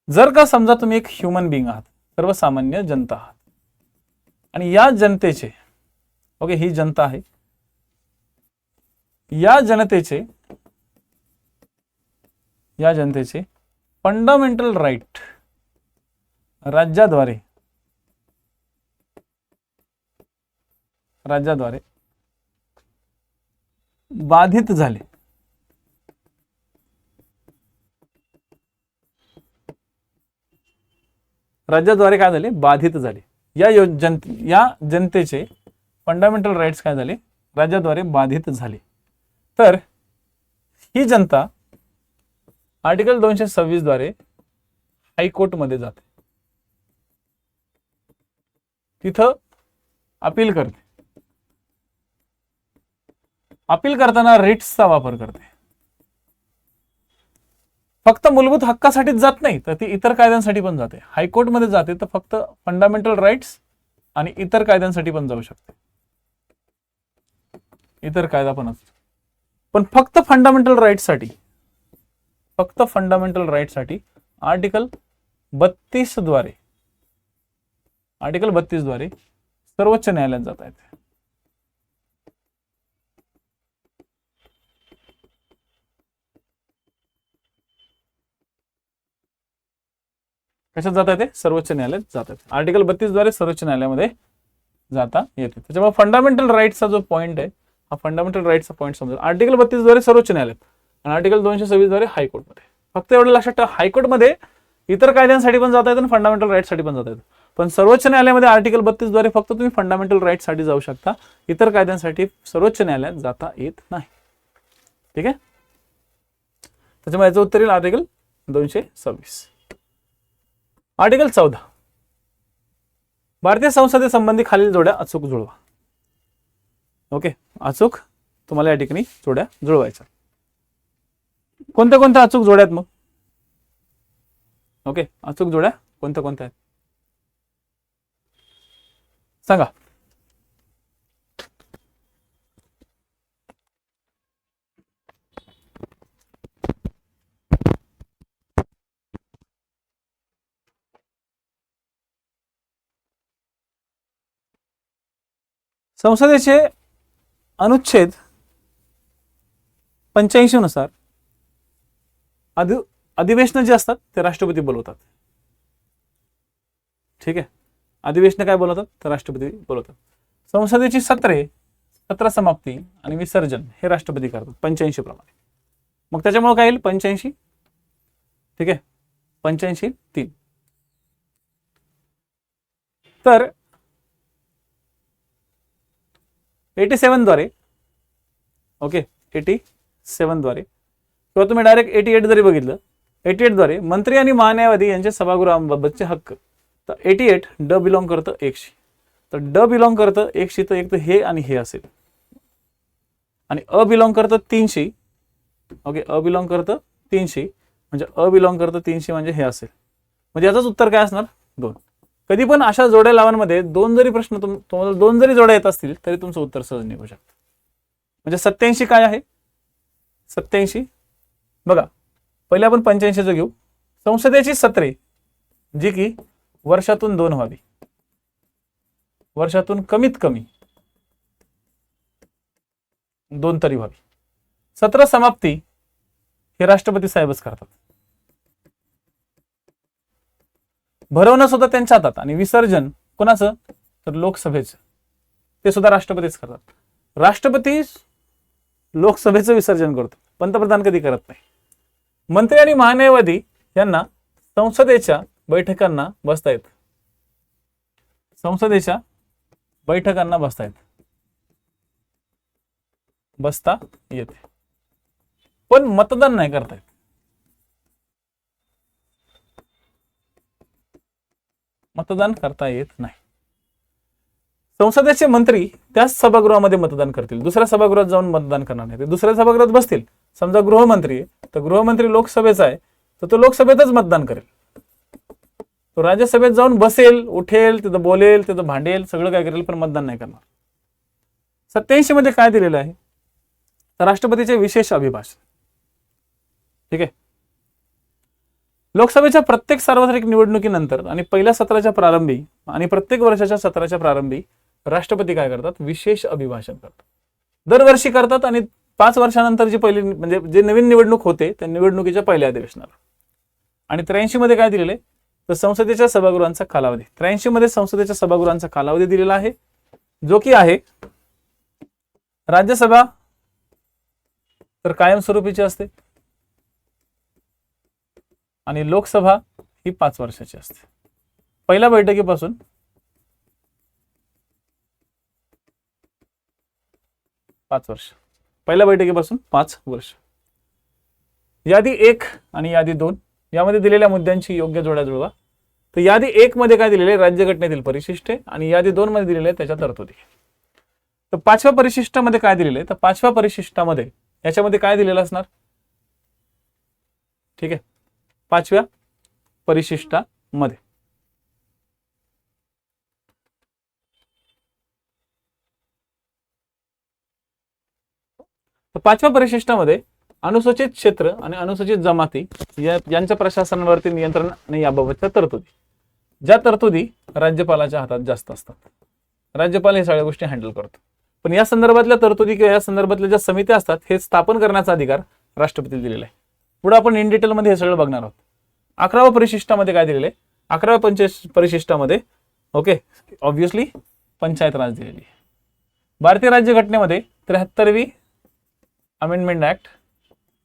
जर का समजा तुम्ही एक ह्युमन बिंग आहात, सर्वसामान्य जनता आहात, आणि या जनतेचे, ओके, ही जनता आहे, या जनतेचे फंडामेंटल राईट राज्याद्वारे बाधित झाले. राज्याद्वारे काय झाले? बाधित झाले. या जनतेचे फंडामेंटल राईट्स काय झाले? राज्याद्वारे बाधित झाले. तर ही जनता आर्टिकल 226 द्वारे हायकोर्टमध्ये जाते, तिथं अपील करते. अपील करताना रिट्सचा वापर करते. फक्त मूलभूत हक्कासाठीच जात नाही, तर ती इतर कायद्यांसाठी पण जाते. हायकोर्टमध्ये जाते तर फक्त फंडामेंटल राईट्स आणि इतर कायद्यांसाठी पण जाऊ शकते. इतर कायदा पण असतो, पण फक्त फंडामेंटल राईट्ससाठी आर्टिकल 32 द्वारे सर्वोच्च न्यायालयात जाता येते. कशात जाता येते? सर्वोच्च न्यायालयात जाता येते. आर्टिकल 32 द्वारे सर्वोच्च न्यायालयामध्ये जाता येते. त्याच्यामुळे फंडामेंटल राईट्सचा जो पॉईंट आहे, हा फंडामेंटल राईट्सचा पॉईंट समजा. आर्टिकल 32 द्वारे सर्वोच्च न्यायालयात आणि आर्टिकल 226 द्वारे हायकोर्टमध्ये. फक्त एवढं लक्षात ठेवा, हायकोर्टमध्ये इतर कायद्यांसाठी पण जाता येतं आणि फंडामेंटल राईट्ससाठी पण जाता येतं. पण सर्वोच्च न्यायालयामध्ये आर्टिकल 32 द्वारे फक्त तुम्ही फंडामेंटल राईट्ससाठी जाऊ शकता. इतर कायद्यांसाठी सर्वोच्च न्यायालयात जाता येत नाही. ठीक आहे, त्याच्यामुळे याचं उत्तर येईल आर्टिकल 226. आर्टिकल 14, भारतीय संसदेसंबंधी खालील जोड्या अचूक जुळवा. ओके, अचूक तुम्हाला या ठिकाणी जोड्या जुळवायच्या. कोणत्या कोणत्या अचूक जोड्या आहेत मग? ओके, अचूक जोड्या कोणत्या कोणत्या आहेत सांगा. संसदेचे अनुच्छेद 85 नुसार अधिवेशन जे असतात ते राष्ट्रपती बोलवतात. ठीक आहे, अधिवेशन काय बोलवतात? तर राष्ट्रपती बोलवतात. संसदेची सत्र समाप्ती आणि विसर्जन हे राष्ट्रपती करतात 85 प्रमाणे. मग त्याच्यामुळे काय येईल? 85. ठीक आहे, 85(3). तर 87 द्वारे, ओके, 87 द्वारे किंवा तुम्ही डायरेक्ट 88 जरी बघितलं, 88 द्वारे मंत्री आणि महान्यायवादी यांचे सभागृहाबाबतचे हक्क. तर 88 ड बिलॉंग करतं 1शी. तर ड बिलॉंग करतं 1शी, तर एक तर हे आणि हे असेल, आणि अ बिलॉंग करतं 3शी. ओके, अ बिलॉंग करतं 3शी, म्हणजे अ बिलॉंग करतं 3शी म्हणजे हे असेल. म्हणजे याचंच उत्तर काय असणार? 2. कधी पण अशा जोड्या लावांमध्ये दोन जरी प्रश्न तुम्हाला दोन जरी जोड्या येत असतील तरी तुमचं उत्तर सहज निघू शकतं. म्हणजे 87 काय आहे? 87 बघा, पहिले आपण 85चं घेऊ. संसदेची सत्रे जी की वर्षातून 2 व्हावी. वर्षातून कमीत कमी 2 तरी व्हावी. सत्र समाप्ती हे राष्ट्रपती साहेबच करतात. भरवणं सुद्धा त्यांच्या हातात आणि विसर्जन कोणाचं, तर लोकसभेचं, ते सुद्धा राष्ट्रपतीच करतात. राष्ट्रपती लोकसभेचं विसर्जन करतो, पंतप्रधान कधी करत नाही. मंत्री आणि महान्यायवादी यांना संसदेच्या बैठकांना बसता येत, संसदेच्या बैठकांना बसता येते, पण मतदान नाही करता येत. मतदान करता येत नाही. संसदेचे मंत्री त्याच सभागृहामध्ये मतदान करतील, दुसऱ्या सभागृहात जाऊन मतदान करणार नाही. ते दुसऱ्या सभागृहात बसतील. समजा गृहमंत्री आहे, तर गृहमंत्री लोकसभेचा आहे, तर तो लोकसभेतच मतदान करेल. तो राज्यसभेत जाऊन बसेल, उठेल, तिथं बोलेल, तिथं भांडेल, सगळं काय करेल, पण मतदान नाही करणार. 87 मध्ये काय दिलेलं आहे, तर राष्ट्रपतीचे विशेष अभिभाषण. ठीक आहे. लोकसभेच्या प्रत्येक सार्वत्रिक निवडणुकीनंतर आणि पहिल्या सत्राच्या प्रारंभी आणि प्रत्येक वर्षाच्या सत्राच्या प्रारंभी राष्ट्रपती काय करतात, विशेष अभिभाषण करतात. दरवर्षी करतात आणि 5 वर्षानंतर जी पहिली म्हणजे जे नवीन निवडणूक होते त्या निवडणुकीच्या पहिल्या अधिवेशनाला. आणि 83 मध्ये काय दिलेलं आहे, तर संसदेच्या सभागृहांचा कालावधी. 83 मध्ये संसदेच्या सभागृहांचा कालावधी दिलेला आहे, जो की आहे राज्यसभा तर कायमस्वरूपीची असते आणि लोकसभा ही 5 वर्षाची असते. पहिल्या बैठकीपासून 5 वर्ष, पहिल्या बैठकीपासून 5 वर्ष. यादी 1 आणि यादी 2 यामध्ये दिलेल्या मुद्द्यांची योग्य जोड्या जुळवा. तर यादी 1 मध्ये काय दिलेले, राज्यघटनेतील परिशिष्टे, आणि यादी 2 मध्ये दिलेले त्याच्या तरतुदी. तर 5व्या परिशिष्टामध्ये काय दिलेले, तर 5व्या परिशिष्टामध्ये याच्यामध्ये काय दिलेलं असणार, ठीक आहे, 5व्या परिशिष्टामध्ये तर 5व्या परिशिष्टामध्ये अनुसूचित क्षेत्र आणि अनुसूचित जमाती यांच्या प्रशासनावरती नियंत्रण आणि याबाबतच्या तरतुदी, ज्या तरतुदी राज्यपालाच्या हातात जास्त असतात. राज्यपाल हे सगळ्या गोष्टी हँडल करतो, पण या संदर्भातल्या तरतुदी किंवा या संदर्भातल्या ज्या समित्या असतात हे स्थापन करण्याचा अधिकार राष्ट्रपतीला दिलेला आहे. पुढे आपण इन डिटेल मध्ये हे सगळं बघणार आहोत. 11व्या परिशिष्टामध्ये काय दिलेले, 11व्या परिशिष्टामध्ये ओके ऑब्व्हियसली पंचायत राज दिलेली आहे. भारतीय राज्यघटनेमध्ये 73वी अमेंडमेंट ऍक्ट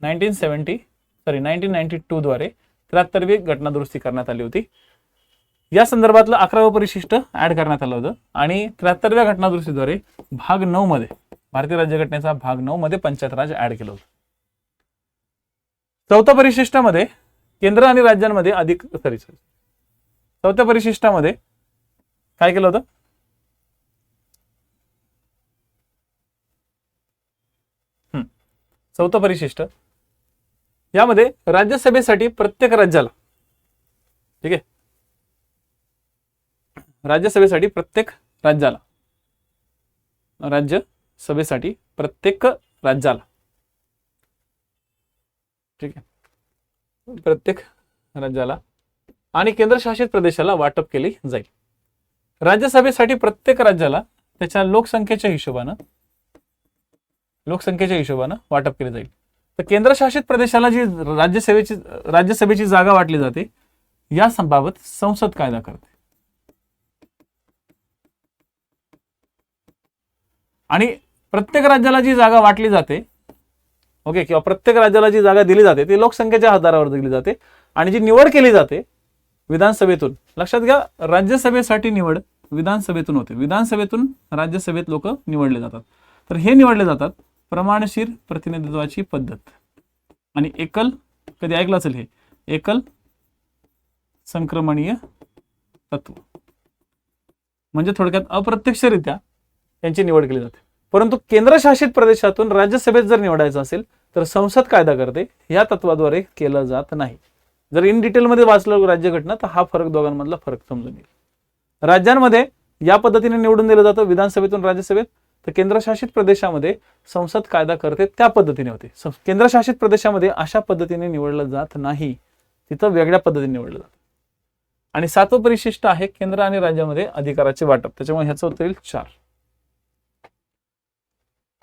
1992 द्वारे 73वी घटना दुरुस्ती करण्यात आली होती. या संदर्भातलं 11वं परिशिष्ट ऍड करण्यात आलं होतं आणि 73व्या घटना दुरुस्तीद्वारे भाग 9 मध्ये भारतीय राज्यघटनेचा भाग 9 मध्ये पंचायत राज ऍड केलं होतं. 4थ्या परिशिष्टामध्ये केंद्र आणि राज्यांमध्ये चौथ्या परिशिष्टामध्ये काय केलं होतं, चौथं परिशिष्ट यामध्ये राज्यसभेसाठी प्रत्येक राज्याला, ठीक आहे, राज्यसभेसाठी प्रत्येक राज्याला, राज्यसभेसाठी प्रत्येक राज्याला, ठीक आहे, प्रत्येक राज्याला आणि केंद्रशासित प्रदेशाला वाटप केली जाईल. राज्यसभेसाठी प्रत्येक राज्याला त्याच्या लोकसंख्येच्या हिशोबानं वाटप केले जाईल. तर केंद्रशासित प्रदेशाला जी राज्यसभेची जागा वाटली जाते या बाबत संसद कायदा करते. आणि प्रत्येक राज्याला जी जागा वाटली जाते ओके किंवा प्रत्येक राज्याला जी जागा दिली जाते ती लोकसंख्येच्या आधारावर दिली जाते आणि जी निवड केली जाते विधानसभेतून, लक्षात घ्या, राज्यसभेसाठी निवड विधानसभेतून होते. विधानसभेतून राज्यसभेत लोक निवडले जातात. तर हे निवडले जातात प्रमाणशीर प्रतिनिधित्वाची पद्धत आणि एकल, कधी ऐकलं असेल हे, एकल संक्रमणीय तत्व, म्हणजे थोडक्यात अप्रत्यक्षरित्या यांची निवड केली जाते. परंतु केंद्रशासित प्रदेशातून राज्यसभेत जर निवडायचं असेल तर संसद कायदा करते, या तत्वाद्वारे केलं जात नाही. जर इन डिटेलमध्ये वाचलं राज्यघटना तर हा फरक, दोघांमधला फरक समजून येईल. राज्यांमध्ये या पद्धतीने निवडून दिलं जातं विधानसभेतून राज्यसभेत, तर केंद्रशासित प्रदेशामध्ये संसद कायदा करते त्या पद्धतीने होते. केंद्रशासित प्रदेशामध्ये अशा पद्धतीने निवडलं जात नाही, तिथं वेगळ्या पद्धतीने निवडलं जातं. आणि 7वं परिशिष्ट आहे केंद्र आणि राज्यामध्ये अधिकाराचे वाटप, त्याच्यामुळे ह्याचं उत्तर येईल 4.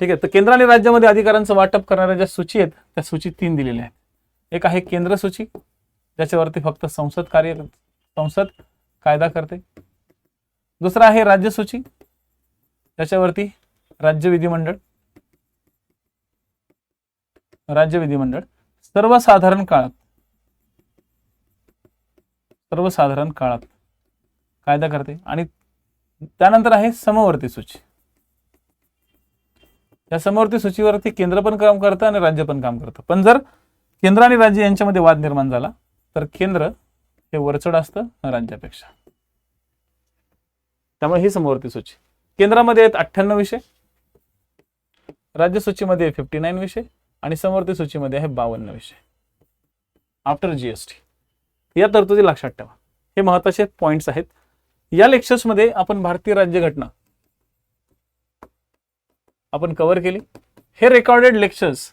ठीक आहे, तर केंद्र आणि राज्यामध्ये अधिकारांचं वाटप करणाऱ्या ज्या सूची आहेत त्या सूची 3 दिलेल्या आहेत. एक आहे केंद्र सूची, ज्याच्यावरती फक्त संसद कायदा करते. दुसरा आहे राज्य सूची, त्याच्यावरती राज्य विधिमंडळ सर्वसाधारण काळात कायदा करते. आणि त्यानंतर आहे समवर्ती सूची. या समवर्ती सूचीवरती केंद्र पण काम करतं आणि राज्य पण काम करतं. पण जर केंद्र आणि राज्य यांच्यामध्ये वाद निर्माण झाला तर केंद्र हे वरचढ असतं राज्यापेक्षा. त्यामुळे ही समवर्ती सूची. केंद्रामध्ये आहेत 98 विषय, राज्य सूचीमध्ये 59 विषय आणि समवर्ती सूचीमध्ये आहे 52 विषय आफ्टर जीएसटी. या तरतुदी लक्षात ठेवा. हे महत्त्वाचे पॉइंट्स आहेत. या लेक्चर्समध्ये आपण भारतीय राज्यघटना आपण कव्हर केली. हे रेकॉर्डेड लेक्चर्स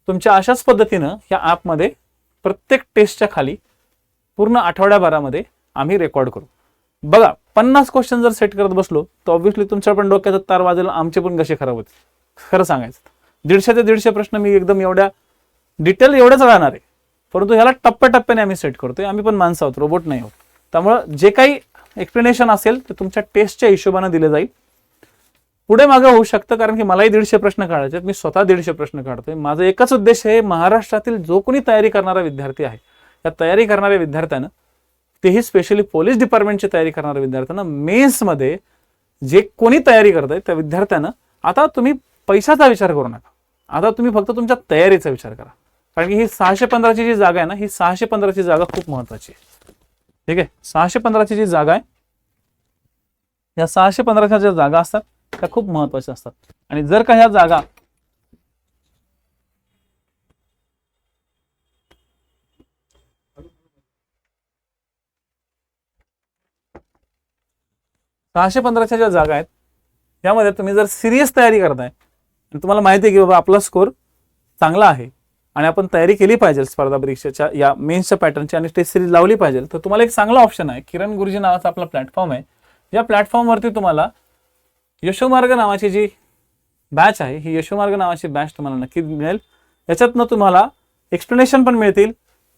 तुमच्या अशाच पद्धतीनं या ॲपमध्ये प्रत्येक टेस्टच्या खाली पूर्ण आठवड्याभरामध्ये आम्ही रेकॉर्ड करू. बघा, 50 क्वेश्चन जर सेट करत बसलो तर ऑब्व्हियसली तुमच्या पण डोक्याचा तार वाजेल, आमचे पण कसे खराब होते. खरं सांगायचं 150 ते 150 प्रश्न मी एकदम एवढ्या डिटेल एवढंच राहणार आहे, परंतु ह्याला टप्प्याटप्प्याने आम्ही सेट करतोय. आम्ही पण माणसं आहोत, रोबोट नाही आहोत. त्यामुळं जे काही एक्सप्लेनेशन असेल ते तुमच्या टेस्टच्या हिशोबाने दिले जाईल. पुढे मागं होऊ शकतं, कारण की मलाही 150 प्रश्न काढायचे आहेत. मी स्वतः 150 प्रश्न काढतोय. माझा एकच उद्देश आहे, महाराष्ट्रातील जो कोणी तयारी करणारा विद्यार्थी आहे या तयारी करणाऱ्या विद्यार्थ्यांना, तेही स्पेशली पोलीस डिपार्टमेंटची तयारी करणाऱ्या विद्यार्थ्यांना, मेन्समध्ये जे कोणी तयारी करताय त्या विद्यार्थ्यांना आता तुम्ही पैशाचा विचार करू नका. आता तुम्ही फक्त तुमच्या तयारीचा विचार करा. कारण की ही 615ची जी जागा आहे ना, ही 615ची जागा खूप महत्वाची आहे. ठीक आहे, 615ची जी जागा आहे, या 615च्या ज्या जागा असतात त्या खूप महत्वाच्या असतात. आणि जर का ह्या जागा ज्या जागा आहेत यामध्ये तुम्ही जर सिरियस तयारी करताय आणि तुम्हाला माहिती आहे की बाबा आपला स्कोर चांगला आहे आणि आपण तयारी केली पाहिजे स्पर्धा परीक्षेच्या या मेन्सच्या पॅटर्नची आणि टेस्ट सिरीज लावली पाहिजे, तर तुम्हाला एक चांगला ऑप्शन आहे. किरण गुरुजी नावाचा आपला प्लॅटफॉर्म आहे. या प्लॅटफॉर्मवरती तुम्हाला यशोमार्ग नावाची जी बॅच आहे, ही यशोमार्ग नावाची बॅच तुम्हाला नक्की मिळेल. याच्यातनं तुम्हाला एक्सप्लेनेशन पण मिळतील,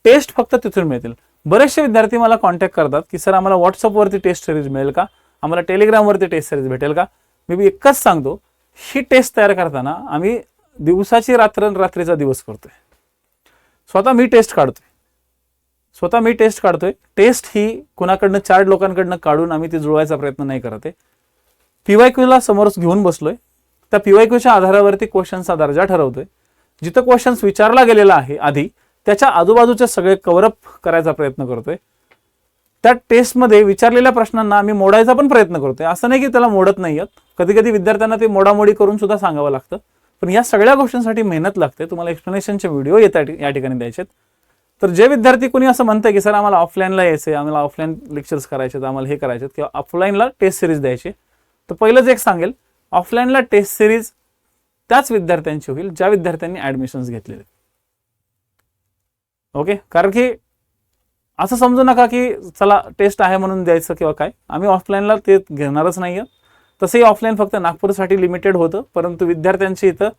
टेस्ट फक्त तिथून मिळतील. बरेचसे विद्यार्थी मला कॉन्टॅक्ट करतात की सर आम्हाला व्हॉट्सअपवरती टेस्ट सिरीज मिळेल का, आम्हाला टेलिग्रामवरती टेस्ट सिरीज भेटेल का. मी एकच सांगतो, ही टेस्ट तयार करताना आम्ही दिवसाची रात्रीचा दिवस करतोय. स्वतः मी टेस्ट काढतोय. टेस्ट ही कुणाकडनं 4 लोकांकडनं काढून आम्ही ती जुळवायचा प्रयत्न नाही करत आहे. PYQला समोर घेऊन बसलोय. त्या PYQच्या आधारावरती क्वेश्चनचा दर्जा ठरवतोय. जिथं क्वेश्चन्स विचारला गेलेला आहे आधी त्याच्या आजूबाजूचे सगळे कव्हरअप करायचा प्रयत्न करतोय. त्या टेस्टमध्ये विचारलेल्या प्रश्नांना आम्ही मोडायचा पण प्रयत्न करतोय. असं नाही की त्याला मोडत नाही. कधी कधी विद्यार्थ्यांना ते मोडामोडी करून सुद्धा सांगावं लागतं. पण या सगळ्या गोष्टींसाठी मेहनत लागते. तुम्हाला एक्सप्लेनेशनचे व्हिडिओ येतात या ठिकाणी द्यायचे. तर जे विद्यार्थी कोणी असं म्हणतंय की सर आम्हाला ऑफलाईनला यायचंय, आम्हाला ऑफलाईन लेक्चर्स करायचे, आम्हाला हे करायचे किंवा ऑफलाईनला टेस्ट सिरीज द्यायची, तर पहिलंच एक सांगेल, ऑफलाईनला टेस्ट सिरीज त्याच विद्यार्थ्यांची होईल ज्या विद्यार्थ्यांनी ऍडमिशन्स घेतलेले. ओके, कारण की असं समजू नका की चला टेस्ट आहे म्हणून द्यायचं किंवा काय. आम्ही ऑफलाईनला ते घेणारच नाहीये. तसंही ऑफलाईन फक्त नागपूरसाठी लिमिटेड होतं, परंतु विद्यार्थ्यांची इथं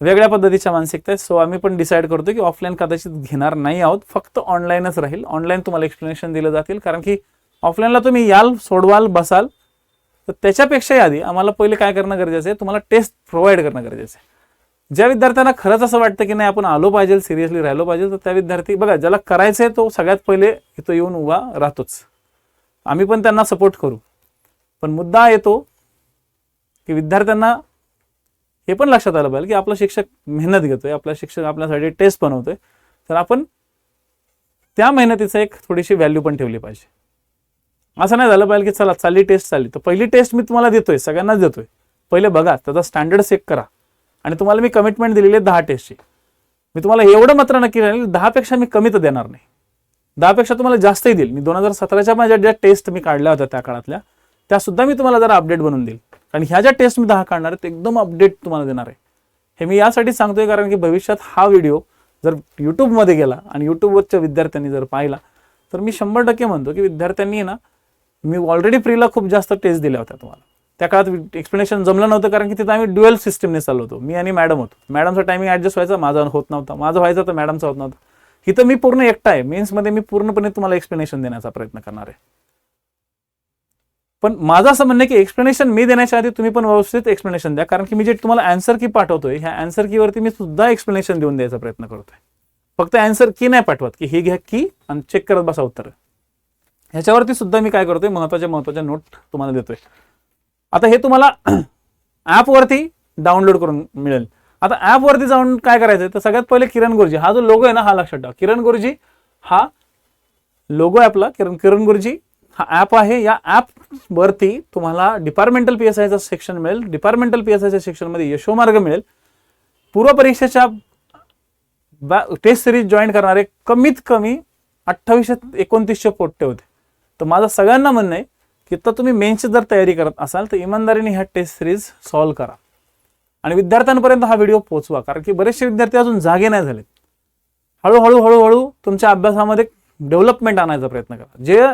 वेगळ्या पद्धतीच्या मानसिकता आहे. सो आम्ही पण डिसाईड करतो की ऑफलाईन कदाचित घेणार नाही आहोत, फक्त ऑनलाईनच राहील. ऑनलाईन तुम्हाला एक्सप्लेनेशन दिलं जातील, कारण की ऑफलाईनला तुम्ही याल, सोडवाल, बसाल, तर त्याच्यापेक्षाही आधी आम्हाला पहिले काय करणं गरजेचं आहे, तुम्हाला टेस्ट प्रोव्हाइड करणं गरजेचं आहे. ज्या विद्यार्थ्यांना खरंच असं वाटतं की नाही आपण आलो पाहिजे, सिरियसली राहिलो पाहिजे, तर त्या विद्यार्थी बघा, ज्याला करायचंय तो सगळ्यात पहिले इथं येऊन उभा राहतोच. आम्ही पण त्यांना सपोर्ट करू. पण मुद्दा येतो की विद्यार्थ्यांना हे पण लक्षात आलं पाहिजे की आपला शिक्षक मेहनत घेतोय, आपला शिक्षक आपल्यासाठी टेस्ट बनवतोय, तर आपण त्या मेहनतीचं एक थोडीशी व्हॅल्यू पण ठेवली पाहिजे. असं नाही झालं पाहिजे की चला चालली टेस्ट चालली, तर पहिली टेस्ट मी तुम्हाला देतोय, सगळ्यांनाच देतोय, पहिले बघा त्याचा स्टँडर्ड चेक करा. आणि तुम्हाला मी कमिटमेंट दिलेली आहे 10 टेस्टची. मी तुम्हाला एवढं मात्र नक्की राहील, 10 पेक्षा मी कमी तर देणार नाही, 10 पेक्षा तुम्हाला जास्तही देईल. मी 2017च्या माझ्या ज्या टेस्ट मी काढल्या होत्या त्या काळातल्या, त्या सुद्धा मी तुम्हाला जरा अपडेट बनवून देईल. कारण ह्या ज्या टेस्ट मी 10 काढणार आहेत एकदम अपडेट तुम्हाला देणार आहे. हे मी यासाठी सांगतोय कारण की भविष्यात हा व्हिडिओ जर युट्यूबमध्ये गेला आणि युट्यूबवरच्या विद्यार्थ्यांनी जर पाहिला, तर मी 100% म्हणतो की विद्यार्थ्यांनी ना, मी ऑलरेडी प्रीला खूप जास्त टेस्ट दिल्या होत्या तुम्हाला. त्या काळात एक्सप्लेनेशन जमलं नव्हतं कारण की तिथं आम्ही ड्युअल सिस्टमने चाललो होतो. मी आणि मॅडम होतो. मॅडमचा टायमिंग ॲडजस्ट व्हायचा, माझा होत नव्हता, माझं व्हायचं तर मॅडमचा होत नव्हता. इथं मी पूर्ण एकटा आहे. मेन्समध्ये मी पूर्णपणे तुम्हाला एक्सप्लेनेशन देण्याचा प्रयत्न करणार आहे. पण माझं असं म्हणणं आहे की एक्सप्लेनेशन मी देण्याच्या आधी तुम्ही पण व्यवस्थित एक्सप्लेनेशन द्या, कारण की मी जे तुम्हाला आन्सर की पाठवतोय, ह्या आन्सर कीवरती मी सुद्धा एक्सप्लेनेशन देऊन द्यायचा प्रयत्न करतोय. फक्त आन्सर की नाही पाठवत की ही घ्या की आणि चेक करत बसा उत्तर. ह्याच्यावरती सुद्धा मी काय करतोय, महत्वाच्या नोट तुम्हाला देतोय. आता हे तुम्हाला ॲपवरती डाउनलोड करून मिळेल. आता ॲपवरती जाऊन काय करायचंय, तर सगळ्यात पहिले किरण गुरुजी हा जो लोगो आहे ना, हा लक्षात ठेवा. किरण गुरुजी हा लोगो आहे आपला. किरण गुरुजी हा ॲप आहे. या ॲपवरती तुम्हाला डिपार्टमेंटल PSIचा सेक्शन मिळेल. डिपार्टमेंटल PSIच्या सेक्शनमध्ये यशोमार्ग मिळेल. पूर्व परीक्षेच्या टेस्ट सिरीज जॉईन करणारे कमीत कमी 2800-2900 पोट्टे होते. तर माझं सगळ्यांना म्हणणं आहे की तर तुम्ही मेन्सची जर तयारी करत असाल तर इमानदारीने ह्या टेस्ट सिरीज सॉल्व्ह करा आणि विद्यार्थ्यांपर्यंत हा व्हिडिओ पोहोचवा, कारण की बरेचसे विद्यार्थी अजून जागे नाही झालेत. हळूहळू तुमच्या अभ्यासामध्ये डेव्हलपमेंट आणायचा प्रयत्न करा. जे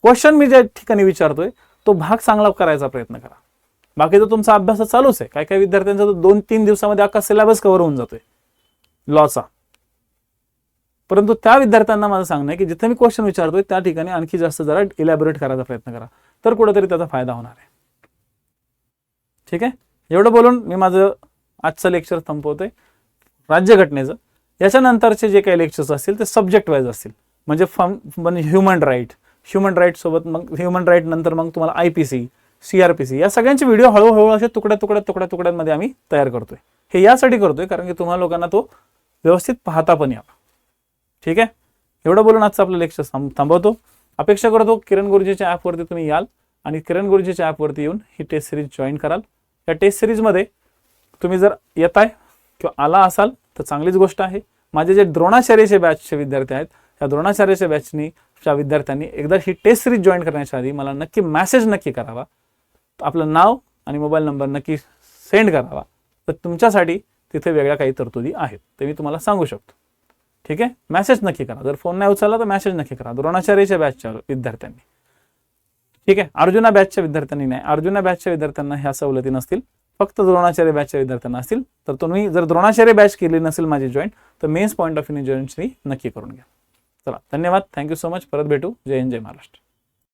क्वेश्चन मी ज्या ठिकाणी विचारतोय तो भाग चांगला करायचा प्रयत्न करा. बाकी तर तुमचा अभ्यास चालूच आहे. काही विद्यार्थ्यांचा 2-3 दिवसामध्ये अख्खा सिलेबस कव्हर होऊन जातोय लॉचा. परंतु त्या विद्यार्थ्यांना माझं सांगणं आहे की जिथे मी क्वेश्चन विचारतोय त्या ठिकाणी आणखी जास्त जरा इलॅबोरेट करायचा प्रयत्न करा, तर कुठेतरी त्याचा फायदा होणार आहे. ठीक आहे, एवढं बोलून मी माझं आजचं लेक्चर संपवतोय राज्यघटनेचं. याच्यानंतरचे जे काही लेक्चर्स असतील ते सब्जेक्ट वाईज असतील. म्हणजे ह्युमन राईट सोबत मग ह्युमन राईट नंतर मग तुम्हाला IPC, CRPC या सगळ्यांचे व्हिडिओ हळूहळू असे तुकड्यांमध्ये आम्ही तयार करतोय. हे यासाठी करतोय कारण की तुम्हाला लोकांना तो व्यवस्थित पाहता पण यावा. ठीक आहे, एवढं बोलून आजचं आपलं लेक्चर थांबवतो. अपेक्षा करतो किरण गुरुजीच्या ॲपवरती तुम्ही याल आणि किरण गुरुजीच्या ॲपवरती येऊन ही टेस्ट सिरीज जॉईन कराल. या टेस्ट सिरीजमध्ये तुम्ही जर येताय किंवा आला असाल तर चांगलीच गोष्ट आहे. माझे जे द्रोणाचार्यचे बॅचचे विद्यार्थी आहेत, त्या द्रोणाचार्यच्या बॅचच्या विद्यार्थ्यांनी एकदा ही टेस्ट सिरीज जॉईन करण्याच्या आधी मला नक्की मेसेज करावा. आपलं नाव आणि मोबाईल नंबर नक्की सेंड करावा. तर तुमच्यासाठी तिथे वेगळ्या काही तरतुदी आहेत ते मी तुम्हाला सांगू शकतो. ठीक आहे, मेसेज नक्की करा. जर फोन नाही उचलला तर मेसेज नक्की करा द्रोणाचार्यच्या बॅचच्या विद्यार्थ्यांनी. ठीक आहे, अर्जुना बॅचच्या विद्यार्थ्यांनी नाही. अर्जुना बॅचच्या विद्यार्थ्यांना ह्या सवलती नसतील, फक्त द्रोणाचार्य बॅचच्या विद्यार्थ्यांना असतील. तर तुम्ही जर द्रोणाचार्य बॅच केली नसेल माझी जॉईन, तर men's point of view join नक्की करून घ्या. चला, धन्यवाद, थँक्यू सो मच. परत भेटू. जय हिंद, जय महाराष्ट्र.